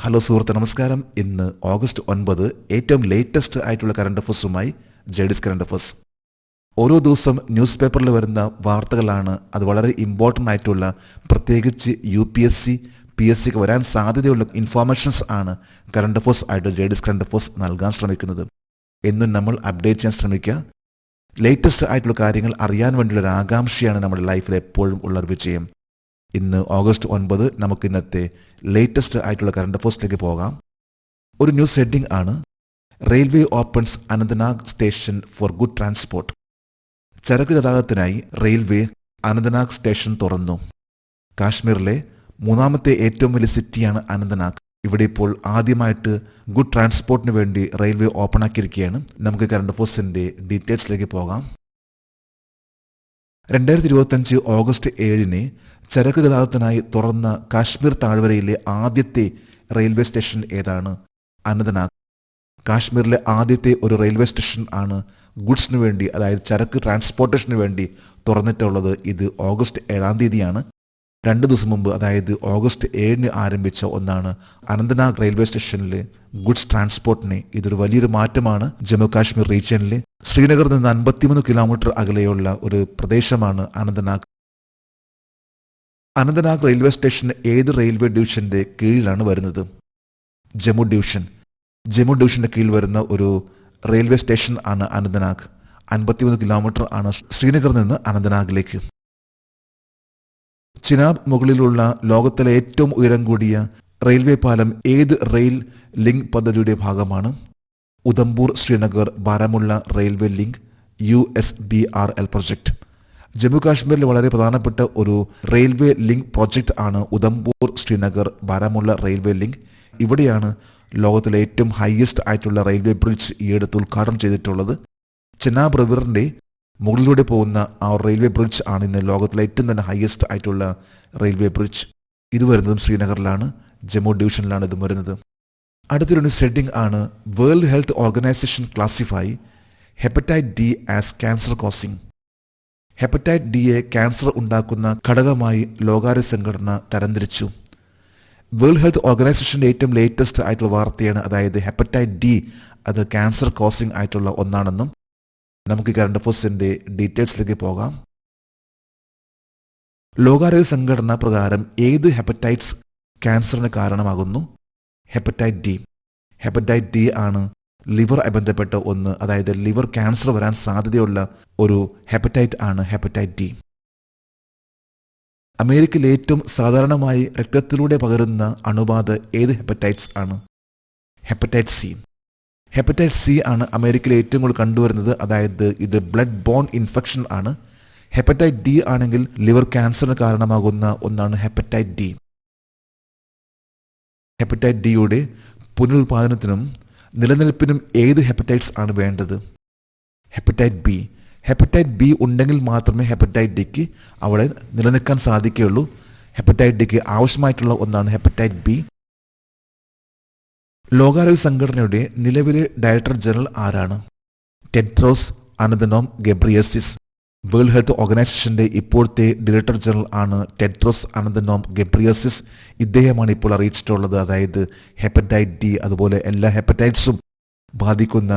Hello സുഹൃത്ത്, നമസ്കാരം. ഇന്ന് ഓഗസ്റ്റ് 9, ഏറ്റവും ലേറ്റസ്റ്റ് ആയിട്ടുള്ള കറണ്ട് അഫേഴ്സുമായി ജെഡിസ് കറണ്ട് അഫേഴ്സ്. ഓരോ ദിവസം ന്യൂസ് പേപ്പറിൽ വരുന്ന വാർത്തകളാണ്. അത് വളരെ ഇമ്പോർട്ടൻ്റ് ആയിട്ടുള്ള, പ്രത്യേകിച്ച് UPSC PSCക്ക് വരാൻ സാധ്യതയുള്ള ഇൻഫോർമേഷൻസ് ആണ് കറണ്ട് അഫേഴ്സ് ആയിട്ട് ജെഡിസ് കറണ്ട് അഫേഴ്സ് നൽകാൻ ശ്രമിക്കുന്നത്. എന്നും നമ്മൾ അപ്ഡേറ്റ് ചെയ്യാൻ ശ്രമിക്കുക. ലേറ്റസ്റ്റ് ആയിട്ടുള്ള കാര്യങ്ങൾ അറിയാൻ വേണ്ടിയുള്ള ഒരു ആകാംക്ഷയാണ് നമ്മുടെ ലൈഫിൽ എപ്പോഴും ഉള്ളൊരു വിജയം. ഇന്ന് ഓഗസ്റ്റ് 9 നമുക്ക് ഇന്നത്തെ ലേറ്റസ്റ്റ് ആയിട്ടുള്ള കറണ്ട് അഫേഴ്സിലേക്ക് പോകാം. ഒരു ന്യൂസ് ഹെഡിംഗ് ആണ്: railway opens Anantnag station four good transport. ചരക്ക് ഗതാഗതത്തിനായി റെയിൽവേ അനന്തനാഗ് സ്റ്റേഷൻ തുറന്നു. കാശ്മീരിലെ മൂന്നാമത്തെ ഏറ്റവും വലിയ സിറ്റിയാണ് അനന്തനാഗ്. ഇവിടെ ഇപ്പോൾ ആദ്യമായിട്ട് ഗുഡ് ട്രാൻസ്പോർട്ടിന് വേണ്ടി റെയിൽവേ ഓപ്പൺ ആക്കിയിരിക്കുകയാണ്. നമുക്ക് കറണ്ട് അഫേഴ്സിന്റെ ഡീറ്റെയിൽസിലേക്ക് പോകാം. 2025 ഓഗസ്റ്റ് 7 ചരക്ക് ഗതാഗതത്തിനായി തുറന്ന കാശ്മീർ താഴ്വരയിലെ ആദ്യത്തെ റെയിൽവേ സ്റ്റേഷൻ ഏതാണ്? അനന്തനാഗ്. കാശ്മീരിലെ ആദ്യത്തെ ഒരു റെയിൽവേ സ്റ്റേഷൻ ആണ് ഗുഡ്സിന് വേണ്ടി, അതായത് ചരക്ക് ട്രാൻസ്പോർട്ടേഷന് വേണ്ടി തുറന്നിട്ടുള്ളത്. ഇത് ഓഗസ്റ്റ് 7 2 ദിവസം മുമ്പ്, അതായത് ഓഗസ്റ്റ് 7 ആരംഭിച്ച ഒന്നാണ് അനന്തനാഗ് റെയിൽവേ സ്റ്റേഷനിലെ ഗുഡ്സ് ട്രാൻസ്പോർട്ടിന്. ഇതൊരു വലിയൊരു മാറ്റമാണ്. ജമ്മു കാശ്മീർ റീജിയനിലെ ശ്രീനഗറിൽ നിന്ന് 53 കിലോമീറ്റർ അകലെയുള്ള ഒരു പ്രദേശമാണ് അനന്തനാഗ്. അനന്തനാഗ് റെയിൽവേ സ്റ്റേഷൻ ഏത് റെയിൽവേ ഡിവിഷന്റെ കീഴിലാണ് വരുന്നത്? ജമ്മു ഡിവിഷൻ. ജമ്മു ഡിവിഷന്റെ കീഴിൽ വരുന്ന ഒരു റെയിൽവേ സ്റ്റേഷൻ ആണ് അനന്തനാഗ്. 53 കിലോമീറ്റർ ആണ് ശ്രീനഗറിൽ നിന്ന് അനന്തനാഗിലേക്ക്. ചിനാബ് മുകളിലുള്ള ലോകത്തിലെ ഏറ്റവും ഉയരം കൂടിയ റെയിൽവേ പാലം ഏത് റെയിൽ ലിങ്ക് പദ്ധതിയുടെ ഭാഗമാണ്? Udhampur Srinagar Baramulla railway link USBRL project. Jammu കാശ്മീരിൽ വളരെ പ്രധാനപ്പെട്ട ഒരു റെയിൽവേ ലിങ്ക് പ്രോജക്റ്റ് ആണ് ഉധംപൂർ ശ്രീനഗർ ബാരാമുള്ള റെയിൽവേ ലിങ്ക്. ഇവിടെയാണ് ലോകത്തിലെ ഏറ്റവും ഹയസ്റ്റ് ആയിട്ടുള്ള റെയിൽവേ ബ്രിഡ്ജ് ഈയടുത്ത് ഉദ്ഘാടനം ചെയ്തിട്ടുള്ളത്. ചെനാബ് റിവറിന്റെ മുകളിലൂടെ പോകുന്ന ആ റെയിൽവേ ബ്രിഡ്ജ് ആണ് ഇന്ന് ലോകത്തിലെ ഏറ്റവും തന്നെ ഹയസ്റ്റ് ആയിട്ടുള്ള റെയിൽവേ ബ്രിഡ്ജ്. ഇത് വരുന്നതും ശ്രീനഗറിലാണ്, ജമ്മു ഡിവിഷനിലാണ് ഇതും വരുന്നത്. അടുത്തൊരു സെറ്റിംഗ് ആണ്: world health organisation classify hepatitis D as cancer causing. Hepatitis Dയെ ക്യാൻസർ ഉണ്ടാക്കുന്ന ഘടകമായി ലോകാരോഗ്യ സംഘടന തരംതിരിച്ചു. വേൾഡ് ഹെൽത്ത് ഓർഗനൈസേഷന്റെ ഏറ്റവും ലേറ്റസ്റ്റ് ആയിട്ടുള്ള വാർത്തയാണ്, അതായത് ഹെപ്പറ്റൈറ്റ് D അത് ക്യാൻസർ കോസിംഗ് ആയിട്ടുള്ള ഒന്നാണെന്നും. നമുക്ക് കറണ്ട് അഫേഴ്സിന്റെ ഡീറ്റെയിൽസിലേക്ക് പോകാം. ലോകാരോഗ്യ സംഘടന പ്രകാരം ഏത് ഹെപ്പറ്റൈറ്റ്സ് ക്യാൻസറിന് കാരണമാകുന്നു? ഹെപ്പറ്റൈറ്റ് D. ഹെപ്പറ്റൈറ്റ് D ആണ് ലിവറുമായി ബന്ധപ്പെട്ട ഒന്ന്, അതായത് ലിവർ ക്യാൻസർ വരാൻ സാധ്യതയുള്ള ഒരു ഹെപ്പറ്റൈറ്റ് ആണ് ഹെപ്പറ്റൈറ്റ് D. അമേരിക്കയിൽ ഏറ്റവും സാധാരണമായി രക്തത്തിലൂടെ പകരുന്ന അണുബാധ ഏത് ഹെപ്പറ്റൈറ്റ്സ് ആണ്? ഹെപ്പറ്റൈറ്റ് C. ഹെപ്പറ്റൈറ്റ് C ആണ് അമേരിക്കയിൽ ഏറ്റവും കൂടുതൽ കണ്ടുവരുന്നത്, അതായത് ഇത് ബ്ലഡ് ബോൺ ഇൻഫെക്ഷൻ ആണ്. ഹെപ്പറ്റൈറ്റ് D ആണെങ്കിൽ ലിവർ ക്യാൻസറിന് കാരണമാകുന്ന ഒന്നാണ് ഹെപ്പറ്റൈറ്റ് D. ഹെപ്പറ്റൈറ്റ് Dയുടെ പുനരുൽപാദനത്തിനും നിലനിൽപ്പിനും ഏത് ഹെപ്പറ്റൈറ്റ്സ് ആണ് വേണ്ടത്? ഹെപ്പറ്റൈറ്റ് B. ഹെപ്പറ്റൈറ്റ് B ഉണ്ടെങ്കിൽ മാത്രമേ ഹെപ്പറ്റൈറ്റ് Dക്ക് അവിടെ നിലനിൽക്കാൻ സാധിക്കുകയുള്ളൂ. ഹെപ്പറ്റൈറ്റ് Dക്ക് ആവശ്യമായിട്ടുള്ള ഒന്നാണ് ഹെപ്പറ്റൈറ്റ് B. ലോകാരോഗ്യ സംഘടനയുടെ നിലവിലെ ഡയറക്ടർ ജനറൽ ആരാണ്? Tedros Adhanom Ghebreyesus. World health ഓർഗനൈസേഷന്റെ ഇപ്പോഴത്തെ ഡയറക്ടർ ജനറൽ ആണ് ടെഡ്രോസ് അനദനോം ഗെബ്രിയേസിസ്. ഇദ്ദേഹമാണ് ഇപ്പോൾ അറിയിച്ചിട്ടുള്ളത്, അതായത് ഹെപ്പറ്റൈറ്റ് D അതുപോലെ എല്ലാ ഹെപ്പറ്റൈറ്റ്സും ബാധിക്കുന്ന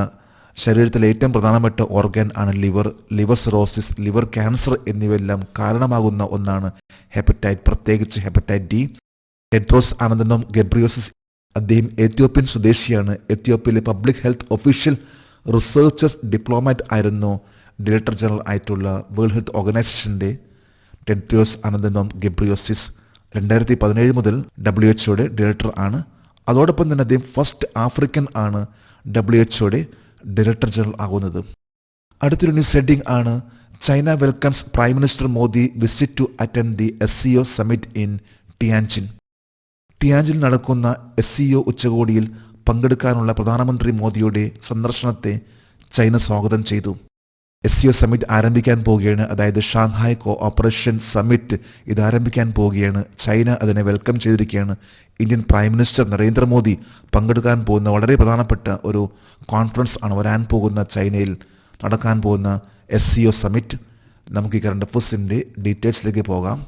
ശരീരത്തിലെ ഏറ്റവും പ്രധാനപ്പെട്ട ഓർഗൻ ആണ് liver. Liver cirrhosis, liver cancer എന്നിവയെല്ലാം കാരണമാകുന്ന ഒന്നാണ് ഹെപ്പറ്റൈറ്റ്, പ്രത്യേകിച്ച് ഹെപ്പറ്റൈറ്റ് D. ടെഡ്രോസ് അനദനോം ഗെബ്രിയേസിസ് അദ്ദേഹം എത്യോപ്യൻ സ്വദേശിയാണ്. എത്യോപ്യയിലെ public health official researcher diplomat ആയിരുന്നു ഡയറക്ടർ ജനറൽ ആയിട്ടുള്ള വേൾഡ് ഹെൽത്ത് ഓർഗനൈസേഷന്റെ ടെഡ്രോസ് അനദനോം ഗെബ്രിയേസിസ്. 2017 മുതൽ WHO ഡയറക്ടർ ആണ്. അതോടൊപ്പം തന്നെ അദ്ദേഹം ഫസ്റ്റ് ആഫ്രിക്കൻ ആണ് WHO ഡയറക്ടർ ജനറൽ ആകുന്നത്. അടുത്തൊരു ന്യൂസ് ഹെഡിംഗ് ആണ്: China welcomes prime minister Modi visit to attend the SCO summit in Tianjin. ടിയാൻജിൽ നടക്കുന്ന SCO ഉച്ചകോടിയിൽ പങ്കെടുക്കാനുള്ള പ്രധാനമന്ത്രി മോദിയുടെ സന്ദർശനത്തെ ചൈന സ്വാഗതം ചെയ്തു. SCO സമ്മിറ്റ് ആരംഭിക്കാൻ പോവുകയാണ്, അതായത് ഷാങ്ഹായ് കോഓപ്പറേഷൻ സമ്മിറ്റ് ഇത് ആരംഭിക്കാൻ പോവുകയാണ്. ചൈന അതിനെ വെൽക്കം ചെയ്തിരിക്കുകയാണ്. ഇന്ത്യൻ പ്രൈം മിനിസ്റ്റർ നരേന്ദ്രമോദി പങ്കെടുക്കാൻ പോകുന്ന വളരെ പ്രധാനപ്പെട്ട ഒരു കോൺഫറൻസ് ആണ് വരാൻ പോകുന്ന ചൈനയിൽ നടക്കാൻ പോകുന്ന SCO സമ്മിറ്റ്. നമുക്ക് ഈ കറണ്ട് അഫേഴ്സിന്റെ ഡീറ്റെയിൽസിലേക്ക് പോകാം.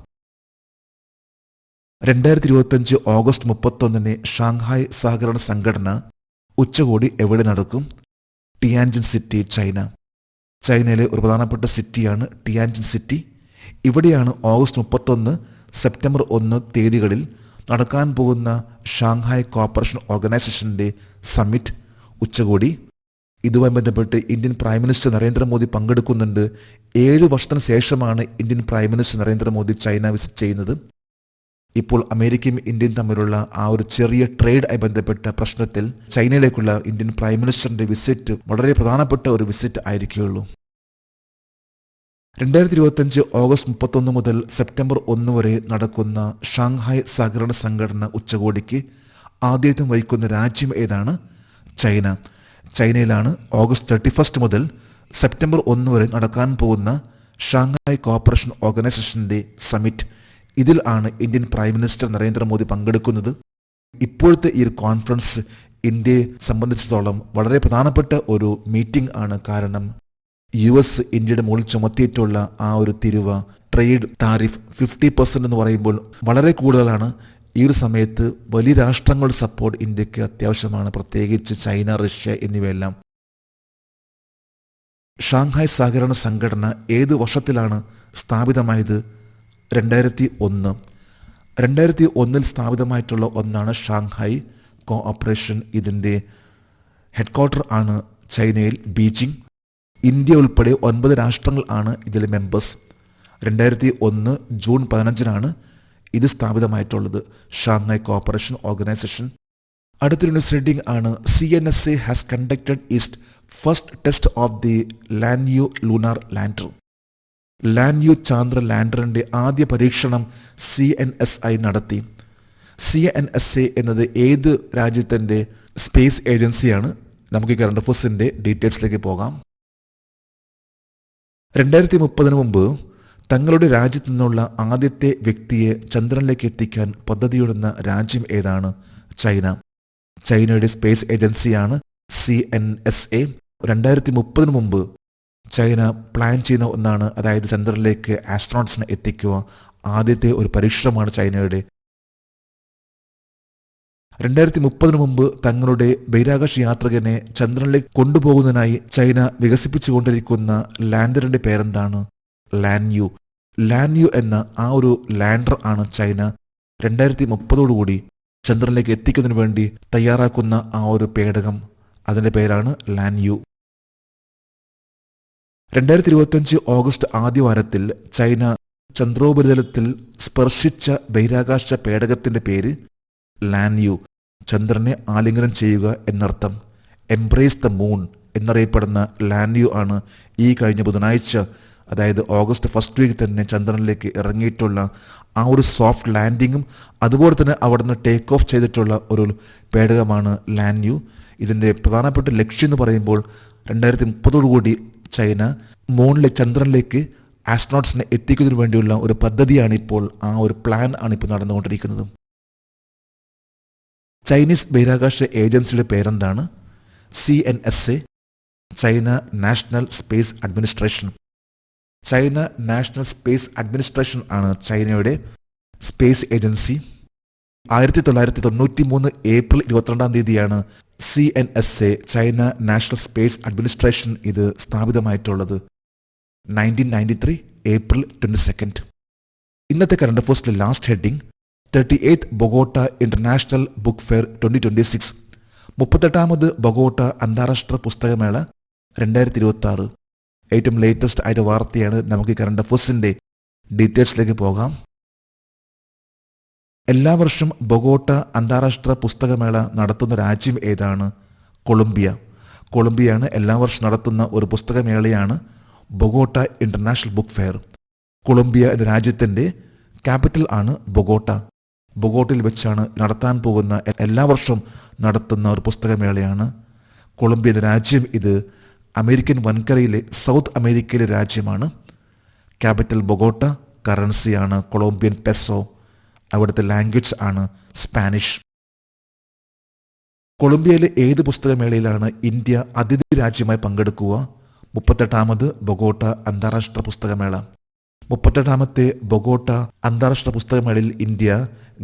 2025 ഓഗസ്റ്റ് 31 ഷാങ്ഹായ് സഹകരണ സംഘടന ഉച്ചകോടി എവിടെ നടക്കും? Tianjin city, China. ചൈനയിലെ ഒരു പ്രധാനപ്പെട്ട സിറ്റിയാണ് ടിയാൻജിൻ സിറ്റി. ഇവിടെയാണ് ഓഗസ്റ്റ് 31, സെപ്റ്റംബർ 1 തീയതികളിൽ നടക്കാൻ പോകുന്ന ഷാങ്ഹായ് കോർപ്പറേഷൻ ഓർഗനൈസേഷന്റെ സമ്മിറ്റ്, ഉച്ചകോടി. ഇതുമായി ബന്ധപ്പെട്ട് ഇന്ത്യൻ പ്രൈം മിനിസ്റ്റർ നരേന്ദ്രമോദി പങ്കെടുക്കുന്നുണ്ട്. 7 വർഷത്തിന് ശേഷമാണ് Indian prime minister Narendra Modi China visit ചെയ്യുന്നത്. ഇപ്പോൾ അമേരിക്കയും ഇന്ത്യയും തമ്മിലുള്ള ആ ഒരു ചെറിയ ട്രേഡുമായി ബന്ധപ്പെട്ട പ്രശ്നത്തിൽ ചൈനയിലേക്കുള്ള ഇന്ത്യൻ പ്രൈം മിനിസ്റ്ററിന്റെ വിസിറ്റ് വളരെ പ്രധാനപ്പെട്ട ഒരു വിസിറ്റ് ആയിരിക്കുകയുള്ളൂ. 2025 ഓഗസ്റ്റ് 31 മുതൽ സെപ്റ്റംബർ 1 വരെ നടക്കുന്ന ഷാങ്ഹായ് സഹകരണ സംഘടന ഉച്ചകോടിക്ക് ആതിഥ്യം വഹിക്കുന്ന രാജ്യം ഏതാണ്? ചൈന. ചൈനയിലാണ് ഓഗസ്റ്റ് 31 മുതൽ സെപ്റ്റംബർ 1 വരെ നടക്കാൻ പോകുന്ന ഷാങ്ഹായ് കോർപ്പറേഷൻ ഓർഗനൈസേഷന്റെ സമ്മിറ്റ്. ഇതിൽ ആണ് ഇന്ത്യൻ പ്രൈം മിനിസ്റ്റർ നരേന്ദ്രമോദി പങ്കെടുക്കുന്നത്. ഇപ്പോഴത്തെ ഈ ഒരു കോൺഫറൻസ് ഇന്ത്യയെ സംബന്ധിച്ചിടത്തോളം വളരെ പ്രധാനപ്പെട്ട ഒരു മീറ്റിംഗ് ആണ്. കാരണം US ഇന്ത്യയുടെ മുകളിൽ ചുമത്തിയിട്ടുള്ള ആ ഒരു തിരുവ ട്രേഡ് താരിഫ് 50% എന്ന് പറയുമ്പോൾ വളരെ കൂടുതലാണ്. ഈ ഒരു സമയത്ത് വലിയ രാഷ്ട്രങ്ങളുടെ സപ്പോർട്ട് ഇന്ത്യക്ക് അത്യാവശ്യമാണ്, പ്രത്യേകിച്ച് ചൈന, റഷ്യ എന്നിവയെല്ലാം. ഷാങ്ഹായ് സഹകരണ സംഘടന ഏത് വർഷത്തിലാണ് സ്ഥാപിതമായത്? 2001. 2001 സ്ഥാപിതമായിട്ടുള്ള ഒന്നാണ് ഷാങ്ഹായ് കോഓപ്പറേഷൻ. ഇതിൻ്റെ ഹെഡ്ക്വാർട്ടർ ആണ് ചൈനയിൽ, ബീജിംഗ്. ഇന്ത്യ ഉൾപ്പെടെ 9 രാഷ്ട്രങ്ങൾ ആണ് ഇതിലെ മെമ്പേഴ്സ്. 2001 ജൂൺ 15 ഇത് സ്ഥാപിതമായിട്ടുള്ളത്, ഷാങ്ഹായ് കോഓപ്പറേഷൻ ഓർഗനൈസേഷൻ. അടുത്തൊരു ന്യൂസ് റീഡിംഗ് ആണ്. CNSA has conducted its first test of the Lanyue lunar lander. Lanyue ചാന്ദ്ര ലാൻഡറിന്റെ ആദ്യ പരീക്ഷണം CNSI നടത്തി. CNSA എന്നത് ഏത് രാജ്യത്തിന്റെ സ്പേസ് ഏജൻസിയാണ്? നമുക്ക് കറണ്ട് അഫയേഴ്സിന്റെ ഡീറ്റെയിൽസിലേക്ക് പോകാം. 2030 മുമ്പ് തങ്ങളുടെ രാജ്യത്തു നിന്നുള്ള ആദ്യത്തെ വ്യക്തിയെ ചന്ദ്രനിലേക്ക് എത്തിക്കാൻ പദ്ധതിയിടുന്ന രാജ്യം ഏതാണ്? ചൈന. ചൈനയുടെ സ്പേസ് ഏജൻസിയാണ് CNSA. 2030 മുമ്പ് ചൈന പ്ലാൻ ചെയ്യുന്ന ഒന്നാണ്, അതായത് ചന്ദ്രനിലേക്ക് ആസ്ട്രോണട്സിനെ എത്തിക്കുക. ആദ്യത്തെ ഒരു പരീക്ഷണമാണ് ചൈനയുടെ. 2030 മുമ്പ് തങ്ങളുടെ ബഹിരാകാശ യാത്രികനെ ചന്ദ്രനിലേക്ക് കൊണ്ടുപോകുന്നതിനായി ചൈന വികസിപ്പിച്ചുകൊണ്ടിരിക്കുന്ന ലാൻഡറിന്റെ പേരെന്താണ്? ലാൻയു. ലാൻയു എന്ന ആ ഒരു ലാൻഡർ ആണ് ചൈന 2030 ചന്ദ്രനിലേക്ക് എത്തിക്കുന്നതിന് വേണ്ടി തയ്യാറാക്കുന്ന ആ ഒരു പേടകം. അതിന്റെ പേരാണ് ലാൻയു. 2025 ഓഗസ്റ്റ് ആദ്യവാരത്തിൽ ചൈന ചന്ദ്രോപരിതലത്തിൽ സ്പർശിച്ച ബഹിരാകാശ പേടകത്തിന്റെ പേര് ലാൻയു. ചന്ദ്രനെ ആലിംഗനം ചെയ്യുക എന്നർത്ഥം. എംബ്രേസ് ദ മൂൺ എന്നറിയപ്പെടുന്ന ലാൻയു ആണ് ഈ കഴിഞ്ഞ ബുധനാഴ്ച, അതായത് ഓഗസ്റ്റ് ഫസ്റ്റ് വീക്ക് തന്നെ ചന്ദ്രനിലേക്ക് ഇറങ്ങിയിട്ടുള്ള ആ ഒരു സോഫ്റ്റ് ലാൻഡിങ്ങും അതുപോലെ തന്നെ അവിടെ നിന്ന് ടേക്ക് ഓഫ് ചെയ്തിട്ടുള്ള ഒരു പേടകമാണ് ലാൻയു. ഇതിൻ്റെ പ്രധാനപ്പെട്ട ലക്ഷ്യം എന്ന് പറയുമ്പോൾ 2030 ചൈന മൂണിലെ ചന്ദ്രനിലേക്ക് ആസ്ട്രോണട്സിനെ എത്തിക്കുന്നതിന് വേണ്ടിയുള്ള ഒരു പദ്ധതിയാണ് ഇപ്പോൾ, ആ ഒരു പ്ലാൻ ആണ് ഇപ്പോൾ നടന്നുകൊണ്ടിരിക്കുന്നത്. ചൈനീസ് ബഹിരാകാശ ഏജൻസിയുടെ പേരെന്താണ്? CNSA, China national space administration. China national space administration ആണ് ചൈനയുടെ space agency. 1993 April 22 CNSA, China national space administration, ഇത് സ്ഥാപിതമായിട്ടുള്ളത്. 1993 ഏപ്രിൽ 22. ഇന്നത്തെ കറണ്ട് അഫയേഴ്സിലെ last heading 38th Bogota international book fair 2026. 38ാമത് ബൊഗോട്ട അന്താരാഷ്ട്ര പുസ്തകമേള 2026. ഏറ്റവും ലേറ്റസ്റ്റ് ആയിട്ട് വാർത്തയാണ്. നമുക്ക് കറണ്ട് അഫയേഴ്സിന്റെ ഡീറ്റെയിൽസിലേക്ക് പോകാം. എല്ലാ വർഷം ബൊഗോട്ട അന്താരാഷ്ട്ര പുസ്തകമേള നടത്തുന്ന രാജ്യം ഏതാണ്? കൊളംബിയ. കൊളംബിയയാണ് എല്ലാ വർഷം നടത്തുന്ന ഒരു പുസ്തകമേളയാണ് Bogota international book fair. Colombia എന്ന രാജ്യത്തിന്റെ ക്യാപിറ്റൽ ആണ് ബൊഗോട്ട. ബൊഗോട്ടയിൽ വെച്ചാണ് നടത്താൻ പോകുന്ന, എല്ലാ വർഷവും നടത്തുന്ന ഒരു പുസ്തകമേളയാണ്. കൊളംബിയ എന്ന രാജ്യം ഇത് അമേരിക്കൻ വൻകരയിലെ സൗത്ത് അമേരിക്കയിലെ രാജ്യമാണ്. Capital Bogota. കറൻസിയാണ് കൊളംബിയൻ പെസോ. അവിടുത്തെ ലാംഗ്വേജ് ആണ് സ്പാനിഷ്. കൊളംബിയയിലെ ഏത് പുസ്തകമേളയിലാണ് ഇന്ത്യ അതിഥി രാജ്യമായി പങ്കെടുക്കുക? 38ാമത് ബൊഗോട്ട അന്താരാഷ്ട്ര പുസ്തകമേള. 38ാമത്തെ ബൊഗോട്ട അന്താരാഷ്ട്ര പുസ്തകമേളയിൽ ഇന്ത്യ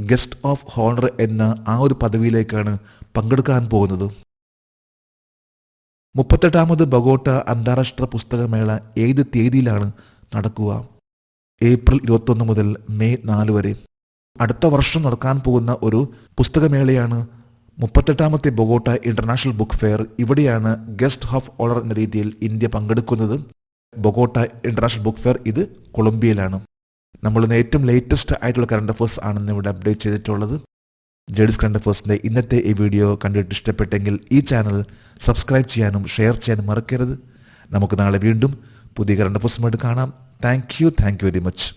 ഗസ്റ്റ് ഓഫ് ഹോണർ എന്ന ആ ഒരു പദവിയിലേക്കാണ് പങ്കെടുക്കാൻ പോകുന്നത്. 38ാമത് ബൊഗോട്ട അന്താരാഷ്ട്ര പുസ്തകമേള ഏത് തീയതിയിലാണ് നടക്കുക? ഏപ്രിൽ 21 മുതൽ മെയ് 4 വരെ. അടുത്ത വർഷം നടക്കാൻ പോകുന്ന ഒരു പുസ്തകമേളയാണ് 38ാമത്തെ ബൊഗോട്ട ഇന്റർനാഷണൽ ബുക്ക് ഫെയർ. ഇവിടെയാണ് ഗസ്റ്റ് ഓഫ് ഓണർ എന്ന രീതിയിൽ ഇന്ത്യ പങ്കെടുക്കുന്നത്. ബൊഗോട്ട ഇന്റർനാഷണൽ ബുക്ക് ഫെയർ ഇത് കൊളംബിയയിലാണ്. നമ്മളിന്ന് ഏറ്റവും ലേറ്റസ്റ്റ് ആയിട്ടുള്ള കറണ്ട് അഫേഴ്സ് ആണെന്ന് ഇവിടെ അപ്ഡേറ്റ് ചെയ്തിട്ടുള്ളത്. ജേഡീസ് കറണ്ട് അഫേഴ്സിന്റെ ഇന്നത്തെ ഈ വീഡിയോ കണ്ടിട്ട് ഇഷ്ടപ്പെട്ടെങ്കിൽ ഈ ചാനൽ സബ്സ്ക്രൈബ് ചെയ്യാനും ഷെയർ ചെയ്യാനും മറക്കരുത്. നമുക്ക് നാളെ വീണ്ടും പുതിയ കറണ്ട് അഫേഴ്സുമായിട്ട് കാണാം. Thank you very much.